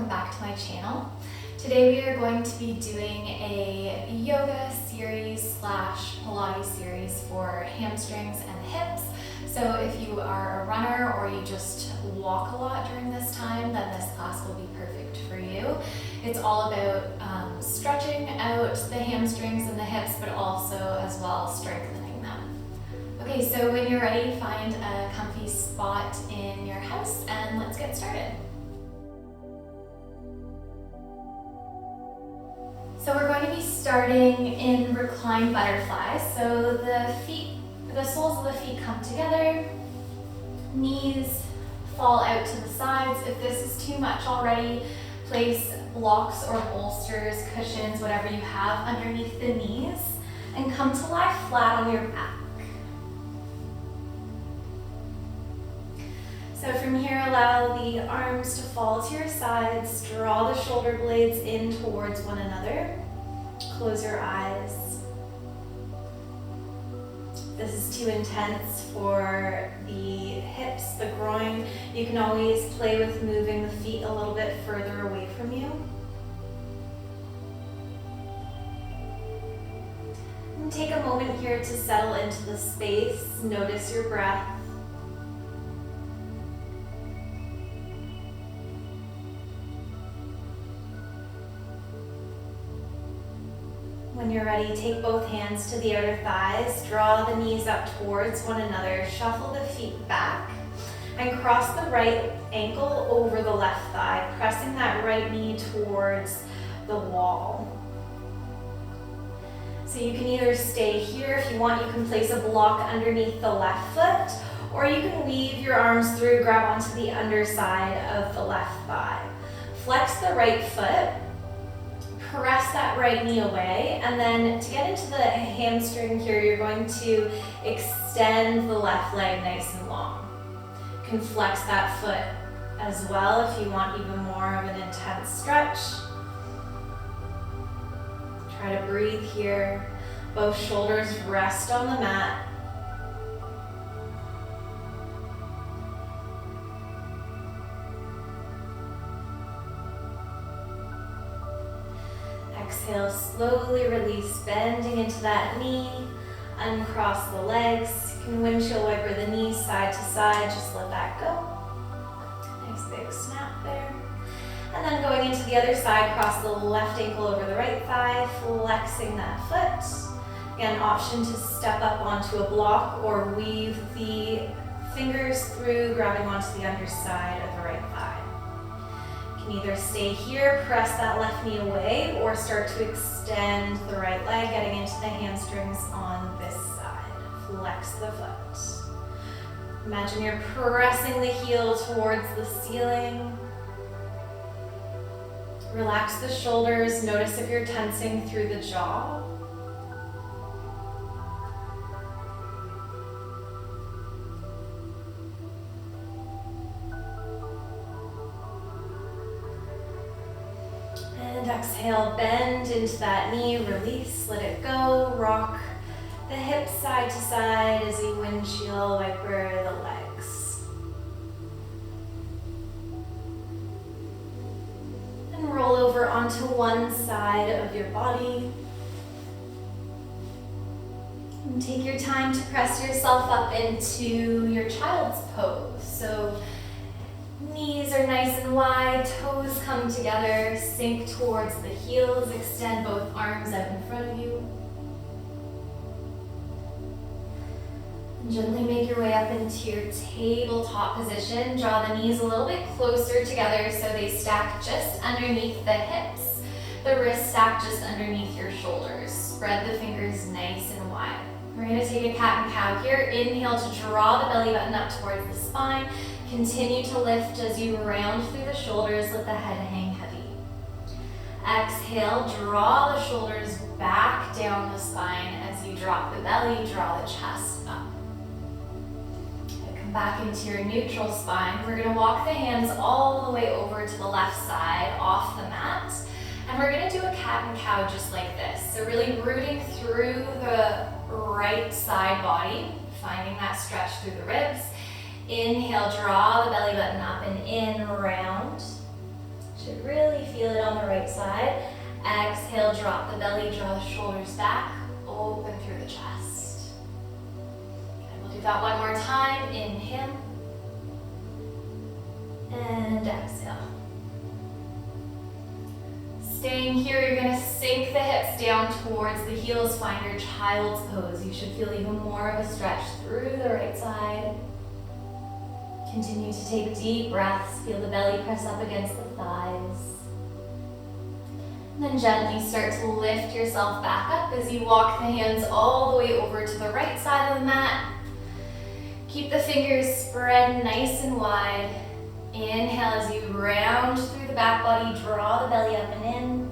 welcome back to my channel. Today we are going to be doing a yoga series / Pilates series for hamstrings and hips. So if you are a runner or you just walk a lot during this time, then this class will be perfect for you. It's all about stretching out the hamstrings and the hips, but also as well strengthening them. Okay, so when you're ready, find a comfy spot in your house and let's get started. So we're going to be starting in reclined butterfly. So the soles of the feet come together, knees fall out to the sides. If this is too much already, place blocks or bolsters, cushions, whatever you have underneath the knees, and come to lie flat on your back. So from here, allow the arms to fall to your sides, draw the shoulder blades in towards one another, close your eyes. If this is too intense for the hips, the groin, you can always play with moving the feet a little bit further away from you. And take a moment here to settle into the space, notice your breath. When you're ready, take both hands to the outer thighs, draw the knees up towards one another, shuffle the feet back, and cross the right ankle over the left thigh, pressing that right knee towards the wall. So you can either stay here. If you want, you can place a block underneath the left foot, or you can weave your arms through, grab onto the underside of the left thigh. Flex the right foot, press that right knee away, and then to get into the hamstring here, you're going to extend the left leg nice and long. You can flex that foot as well if you want even more of an intense stretch. Try to breathe here. Both shoulders rest on the mat. Exhale, slowly release, bending into that knee, uncross the legs. You can windshield wiper the knees side to side, just let that go. Nice big snap there. And then going into the other side, cross the left ankle over the right thigh, flexing that foot. Again, option to step up onto a block or weave the fingers through, grabbing onto the underside of the right thigh. Either stay here, press that left knee away, or start to extend the right leg, getting into the hamstrings on this side. Flex the foot. Imagine you're pressing the heel towards the ceiling. Relax the shoulders. Notice if you're tensing through the jaw. And exhale, bend into that knee, release, let it go, rock the hips side to side as you windshield wiper the legs. And roll over onto one side of your body. And take your time to press yourself up into your child's pose. So knees are nice and wide, toes come together, sink towards the heels, extend both arms out in front of you. And gently make your way up into your tabletop position. Draw the knees a little bit closer together so they stack just underneath the hips. The wrists stack just underneath your shoulders. Spread the fingers nice and wide. We're going to take a cat and cow here. Inhale to draw the belly button up towards the spine. Continue to lift as you round through the shoulders, let the head hang heavy. Exhale, draw the shoulders back down the spine as you drop the belly, draw the chest up. Come back into your neutral spine. We're going to walk the hands all the way over to the left side off the mat. And we're going to do a cat and cow just like this. So really rooting through the right side body, finding that stretch through the ribs. Inhale, draw the belly button up and in, round. Should really feel it on the right side. Exhale, drop the belly, draw the shoulders back, open through the chest. And we'll do that one more time. Inhale. And exhale. Staying here, you're going to sink the hips down towards the heels. Find your child's pose. You should feel even more of a stretch through the right side. Continue to take deep breaths. Feel the belly press up against the thighs. And then gently start to lift yourself back up as you walk the hands all the way over to the right side of the mat. Keep the fingers spread nice and wide. Inhale as you round through the back body, draw the belly up and in.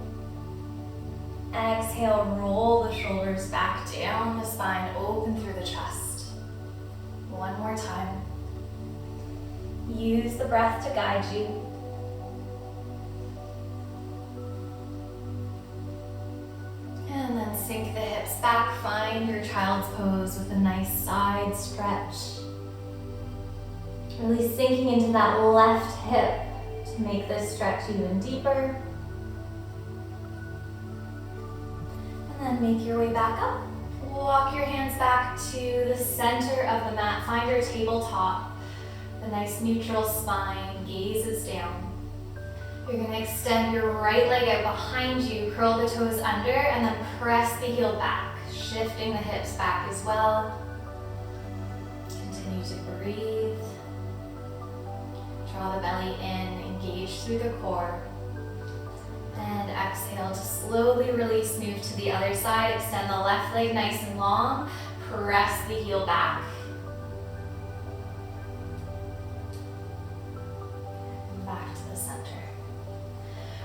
Exhale, roll the shoulders back down the spine, open through the chest. One more time. Use the breath to guide you. And then sink the hips back, find your child's pose with a nice side stretch. Really sinking into that left hip to make this stretch even deeper. And then make your way back up. Walk your hands back to the center of the mat. Find your tabletop. The nice neutral spine, gazes down. You're going to extend your right leg out behind you, curl the toes under, and then press the heel back, shifting the hips back as well. Continue to breathe. Draw the belly in, engage through the core. And exhale to slowly release, move to the other side. Extend the left leg nice and long. Press the heel back. And back to the center.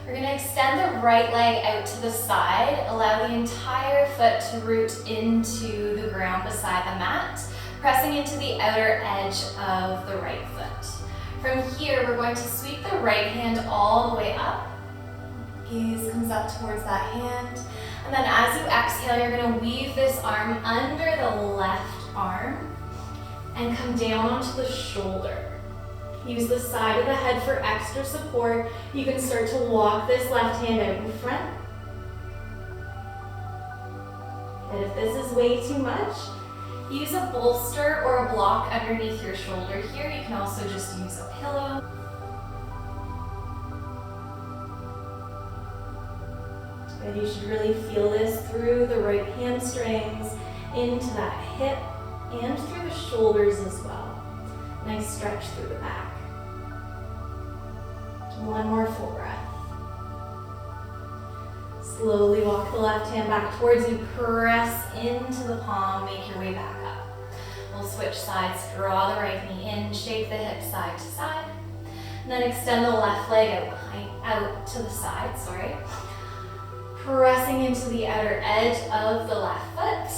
We're going to extend the right leg out to the side. Allow the entire foot to root into the ground beside the mat, pressing into the outer edge of the right foot. From here, we're going to sweep the right hand all the way up. Gaze comes up towards that hand. And then as you exhale, you're going to weave this arm under the left arm and come down onto the shoulder. Use the side of the head for extra support. You can start to walk this left hand out in front. And if this is way too much, use a bolster or a block underneath your shoulder here. You can also just use a pillow. And you should really feel this through the right hamstrings, into that hip, and through the shoulders as well. Nice stretch through the back. One more full breath. Slowly walk the left hand back towards you, press into the palm, make your way back up. We'll switch sides, draw the right knee in, shake the hips side to side, and then extend the left leg out to the side, Pressing into the outer edge of the left foot.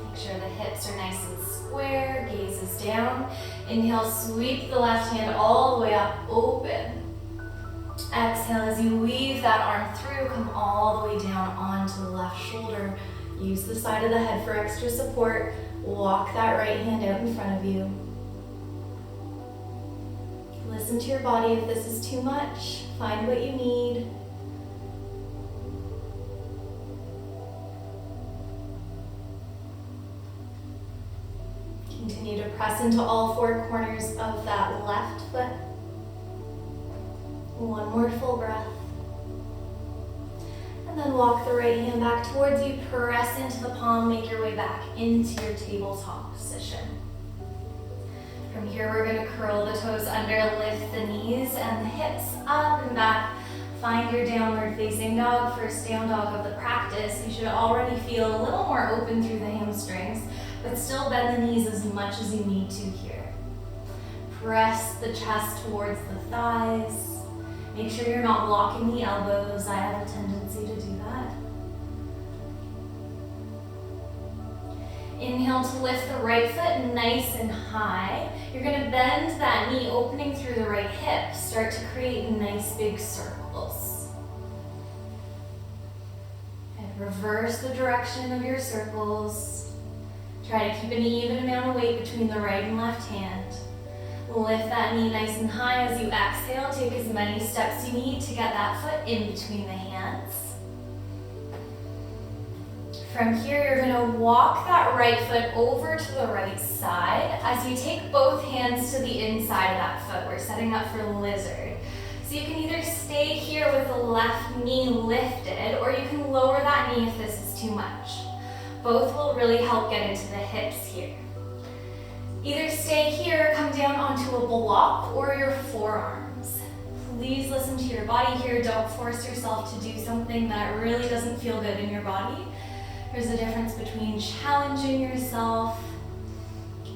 Make sure the hips are nice and square, gaze is down. Inhale, sweep the left hand all the way up, open. Exhale as you weave that arm through, come all the way down onto the left shoulder. Use the side of the head for extra support. Walk that right hand out in front of you. Listen to your body if this is too much. Find what you need. Continue to press into all four corners of that left foot. One more full breath. And then walk the right hand back towards you, press into the palm, make your way back into your tabletop position. From here, we're going to curl the toes under, lift the knees and the hips up and back. Find your downward facing dog, first down dog of the practice. You should already feel a little more open through the hamstrings, but still bend the knees as much as you need to here. Press the chest towards the thighs. Make sure you're not blocking the elbows. I have a tendency to do that. Inhale to lift the right foot nice and high. You're going to bend that knee, opening through the right hip. Start to create nice big circles. And reverse the direction of your circles. Try to keep an even amount of weight between the right and left hand. Lift that knee nice and high as you exhale. Take as many steps you need to get that foot in between the hands. From here, you're going to walk that right foot over to the right side as you take both hands to the inside of that foot. We're setting up for lizard. So you can either stay here with the left knee lifted, or you can lower that knee if this is too much. Both will really help get into the hips here. Either stay here, come down onto a block, or your forearms. Please listen to your body here. Don't force yourself to do something that really doesn't feel good in your body. There's a difference between challenging yourself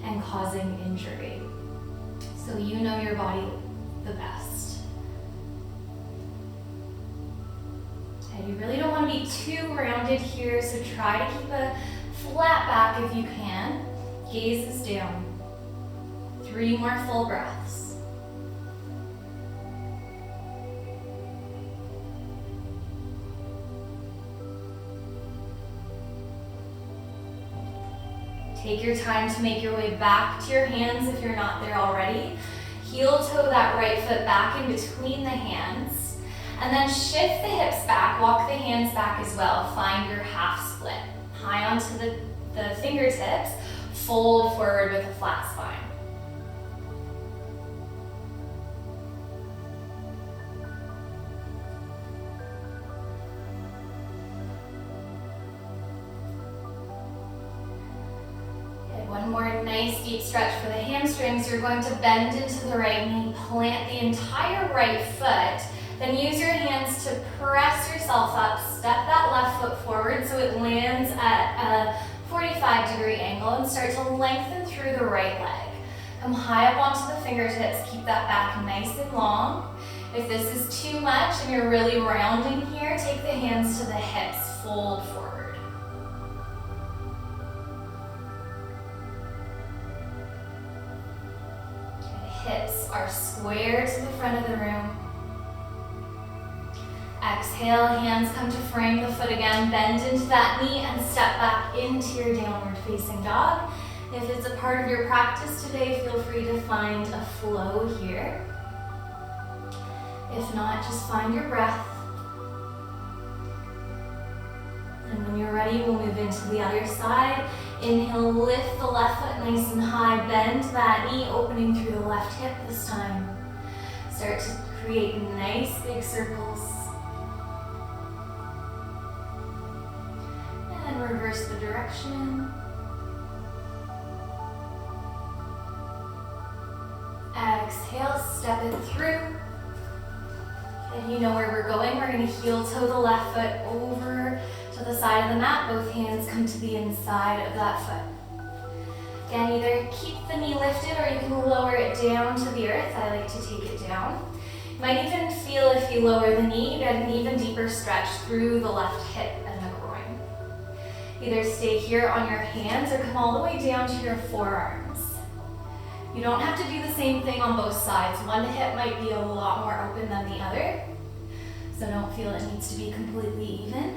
and causing injury. So you know your body the best. And you really don't want to be too rounded here, so try to keep a flat back if you can. Gaze is down. 3 more full breaths. Take your time to make your way back to your hands if you're not there already. Heel toe that right foot back in between the hands. And then shift the hips back, walk the hands back as well. Find your half split. High onto the fingertips, fold forward with a flat spine. One more nice deep stretch for the hamstrings. You're going to bend into the right knee, plant the entire right foot, then use your hands to press yourself up, step that left foot forward so it lands at a 45-degree angle and start to lengthen through the right leg. Come high up onto the fingertips, keep that back nice and long. If this is too much and you're really rounding here, take the hands to the hips, fold forward. Hips are square to the front of the room. Exhale, hands come to frame the foot again. Bend into that knee and step back into your downward facing dog. If it's a part of your practice today, feel free to find a flow here. If not, just find your breath. And when you're ready, we'll move into the other side. Inhale, lift the left foot nice and high. Bend that knee, opening through the left hip this time. Start to create nice big circles. And reverse the direction. Exhale, step it through. And you know where we're going. We're going to heel toe the left foot over to the side of the mat. Both hands come to the inside of that foot. Again, either keep the knee lifted or you can lower it down to the earth. I like to take it down. You might even feel if you lower the knee, you get an even deeper stretch through the left hip and the groin. Either stay here on your hands or come all the way down to your forearms. You don't have to do the same thing on both sides. One hip might be a lot more open than the other, so don't feel it needs to be completely even.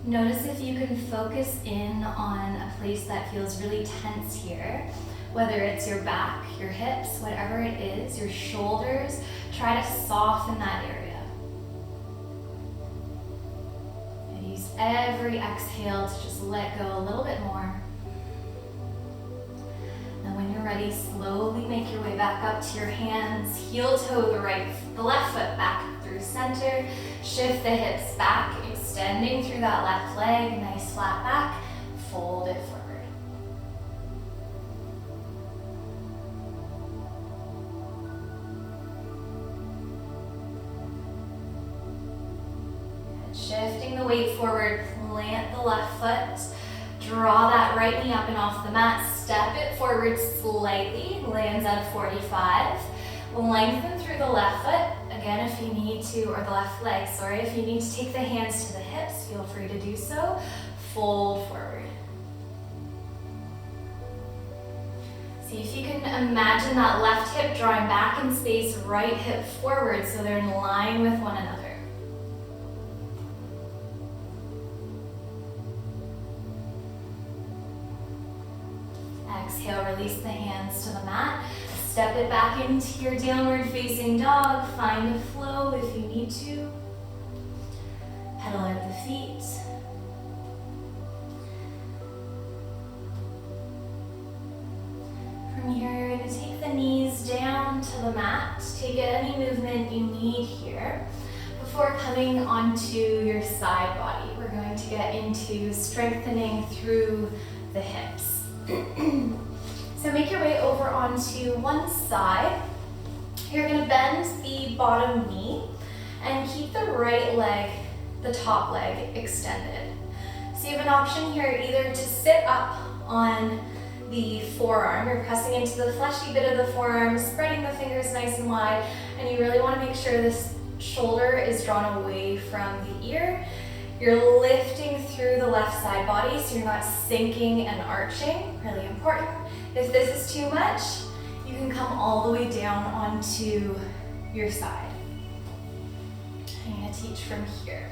Notice if you can focus in on a place that feels really tense here, whether it's your back, your hips, whatever it is, your shoulders. Try to soften that area. And use every exhale to just let go a little bit more. And when you're ready, slowly make your way back up to your hands. Heel toe the left foot back through center. Shift the hips back, extending through that left leg. Nice flat back. Fold it forward. Shifting the weight forward, plant the left foot, draw that right knee up and off the mat, step it forward slightly, lands at 45, lengthen through the left foot, again if you need to, or the left leg, sorry, if you need to take the hands to the hips, feel free to do so, fold forward. See if you can imagine that left hip drawing back in space, right hip forward so they're in line with one another. Exhale, release the hands to the mat. Step it back into your downward facing dog. Find a flow if you need to. Pedal out the feet. From here, you're going to take the knees down to the mat. Take any movement you need here. Before coming onto your side body, we're going to get into strengthening through the hips. So make your way over onto one side. You're going to bend the bottom knee and keep the right leg, the top leg, extended. So you have an option here either to sit up on the forearm. You're pressing into the fleshy bit of the forearm, spreading the fingers nice and wide, and you really want to make sure this shoulder is drawn away from the ear. You're lifting through the left side body so you're not sinking and arching, really important. If this is too much, you can come all the way down onto your side. I'm going to teach from here.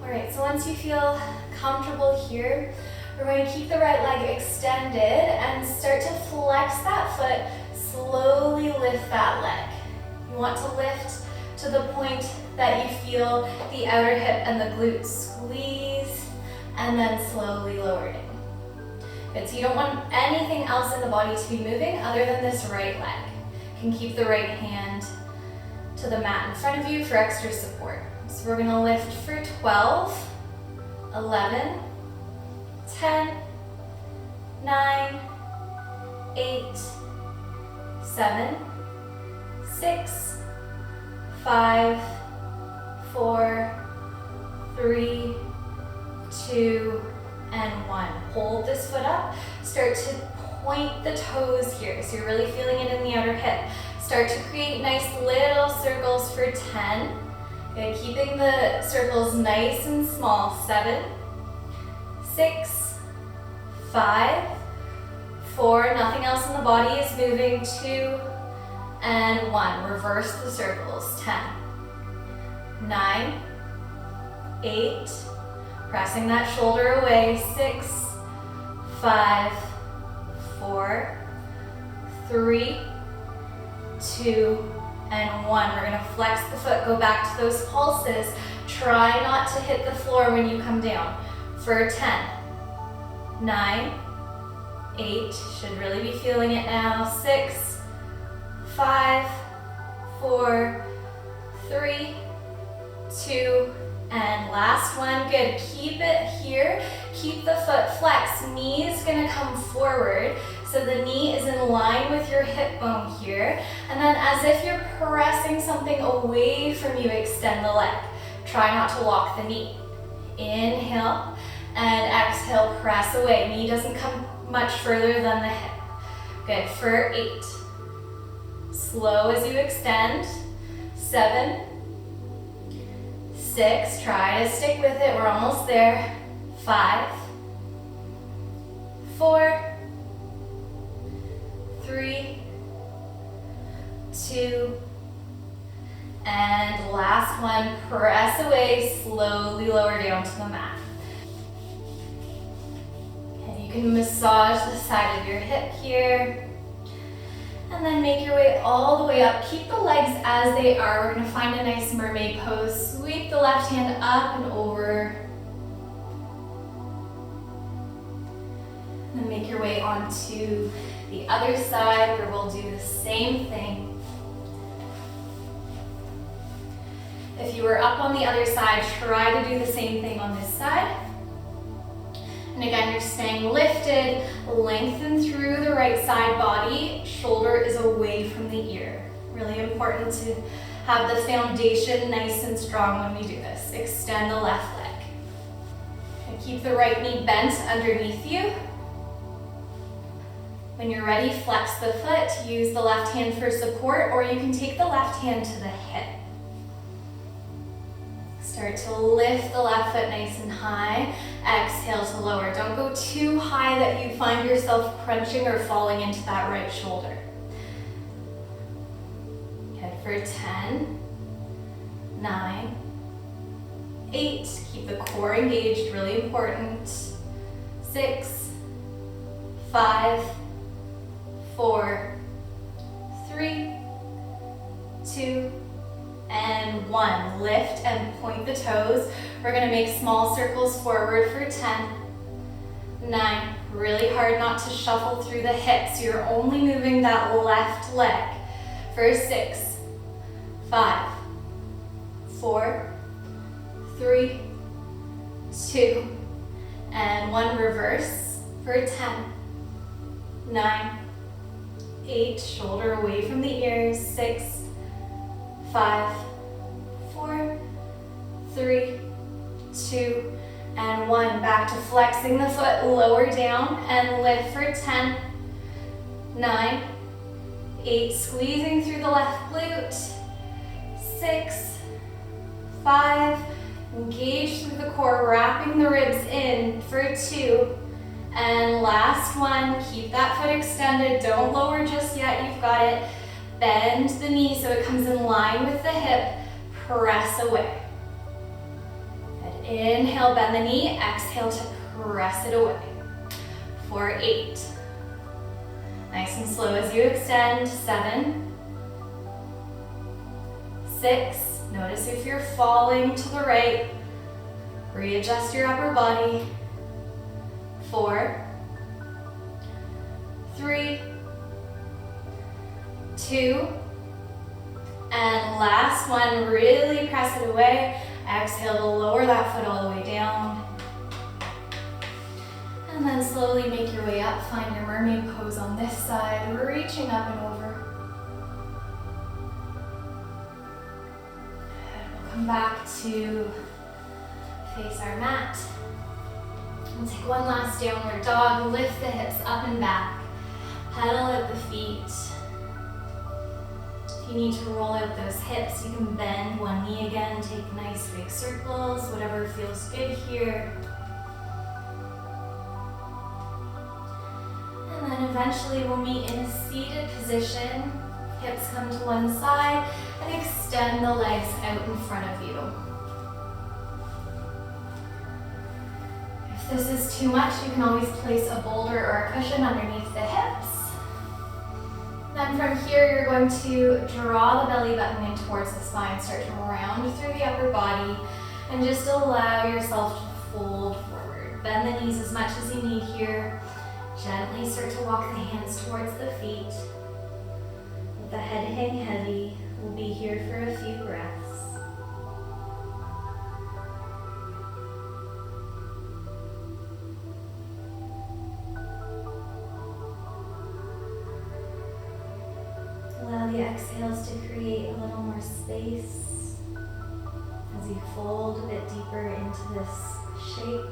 All right, so once you feel comfortable here, we're going to keep the right leg extended and start to flex that foot, slowly lift that leg. You want to lift to the point that you feel the outer hip and the glutes squeeze, and then slowly lower it. Good, so you don't want anything else in the body to be moving other than this right leg. You can keep the right hand to the mat in front of you for extra support. So we're gonna lift for 12, 11, 10, 9, 8, 7, 6, 5, 4, 3, 2, and 1. Hold this foot up. Start to point the toes here. So you're really feeling it in the outer hip. Start to create nice little circles for 10. Okay, keeping the circles nice and small. 7, 6, 5, 4. Nothing else in the body is moving. 2, and 1. Reverse the circles. 10, 9, 8, pressing that shoulder away. 6, 5, 4, 3, 2, and 1. We're going to flex the foot, go back to those pulses. Try not to hit the floor when you come down. For 10, 9, 8, should really be feeling it now. 6, 5, 4, 3, 2, and last one. Good. Keep it here. Keep the foot flexed. Knee is going to come forward. So the knee is in line with your hip bone here. And then as if you're pressing something away from you, extend the leg. Try not to lock the knee. Inhale and exhale, press away. Knee doesn't come much further than the hip. Good. For 8. Slow as you extend. 7, 6, try to stick with it, we're almost there. 5, 4, 3, 2, and last one, press away, slowly lower down to the mat. And you can massage the side of your hip here. And then make your way all the way up. Keep the legs as they are. We're going to find a nice mermaid pose. Sweep the left hand up and over. And then make your way onto the other side where we'll do the same thing. If you were up on the other side, try to do the same thing on this side. And again, you're staying lifted, lengthen through the right side body. Shoulder is away from the ear. Really important to have the foundation nice and strong when we do this. Extend the left leg. And keep the right knee bent underneath you. When you're ready, flex the foot. Use the left hand for support, or you can take the left hand to the hip. Start to lift the left foot nice and high. Exhale to lower. Don't go too high that you find yourself crunching or falling into that right shoulder. Head for 10, 9, 8. Keep the core engaged, really important. 6, 5, 4, 3, 2, and 1. Lift and point the toes. We're going to make small circles forward for 10, 9. Really hard not to shuffle through the hips. You're only moving that left leg. For 6, 5, 4, 3, 2, and 1. Reverse for 10, 9, 8. Shoulder away from the ears. 6, 5, 4, 3, 2, and 1. Back to flexing the foot, lower down and lift for 10, 9, 8. Squeezing through the left glute. 6, 5. Engage through the core, wrapping the ribs in for 2. And last one, keep that foot extended. Don't lower just yet, you've got it. Bend the knee so it comes in line with the hip. Press away. And inhale, bend the knee. Exhale to press it away. For 8. Nice and slow as you extend. 7, 6. Notice if you're falling to the right. Readjust your upper body. 4, 3, 2, and last one. Really press it away. Exhale to lower that foot all the way down. And then slowly make your way up. Find your mermaid pose on this side, reaching up and over. Come back to face our mat. And take one last downward dog. Lift the hips up and back. Pedal out the feet. If you need to roll out those hips, you can bend one knee again. Take nice big circles, whatever feels good here. And then eventually we'll meet in a seated position. Hips come to one side and extend the legs out in front of you. If this is too much, you can always place a boulder or a cushion underneath the hips. Then from here, you're going to draw the belly button in towards the spine. Start to round through the upper body and just allow yourself to fold forward. Bend the knees as much as you need here. Gently start to walk the hands towards the feet. Let the head hang heavy. We'll be here for a few breaths. Allow the exhales to create a little more space as you fold a bit deeper into this shape.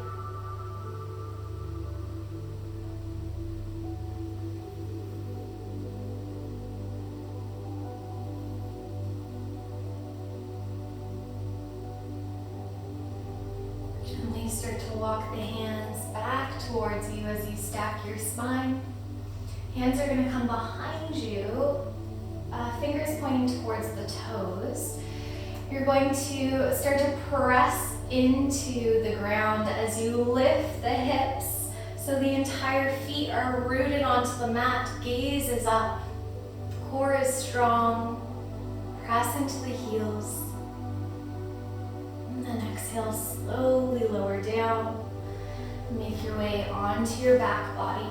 Gently start to walk the hands back towards you as you stack your spine. Hands are going to come behind you. Fingers pointing towards the toes. You're going to start to press into the ground as you lift the hips so the entire feet are rooted onto the mat. Gaze is up. Core is strong. Press into the heels. And then exhale, slowly lower down. Make your way onto your back body.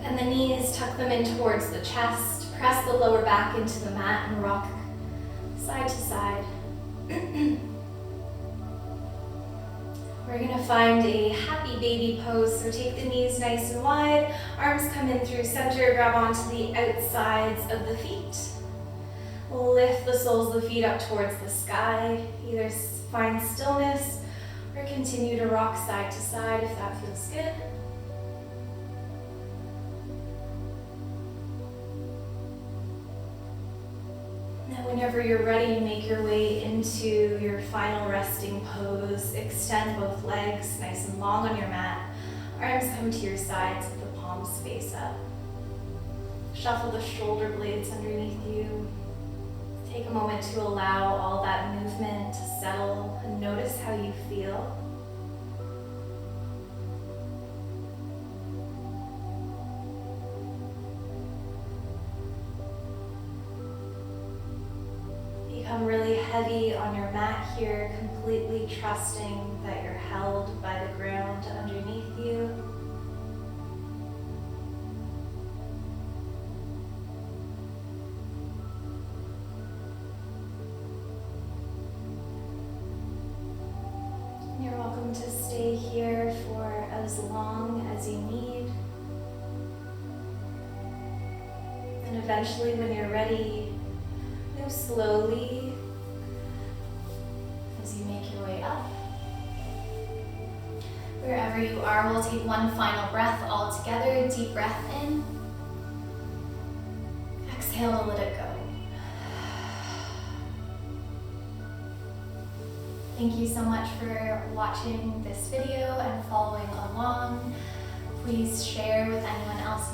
And the knees, tuck them in towards the chest. Press the lower back into the mat and rock side to side. We're going to find a happy baby pose. So take the knees nice and wide. Arms come in through center. Grab onto the outsides of the feet. Lift the soles of the feet up towards the sky. Either find stillness or continue to rock side to side if that feels good. Now whenever you're ready, make your way into your final resting pose. Extend both legs nice and long on your mat. Arms come to your sides with the palms face up. Shuffle the shoulder blades underneath you. Take a moment to allow all that movement to settle and notice how you feel. Become really heavy on your mat here, completely trusting that you're held by the ground underneath you. You're welcome to stay here for as long as you need. And eventually, when you're ready, move slowly as you make your way up. Wherever you are, we'll take one final breath all together. Deep breath in. Exhale to let it go. Thank you so much for watching this video and following along. Please share with anyone else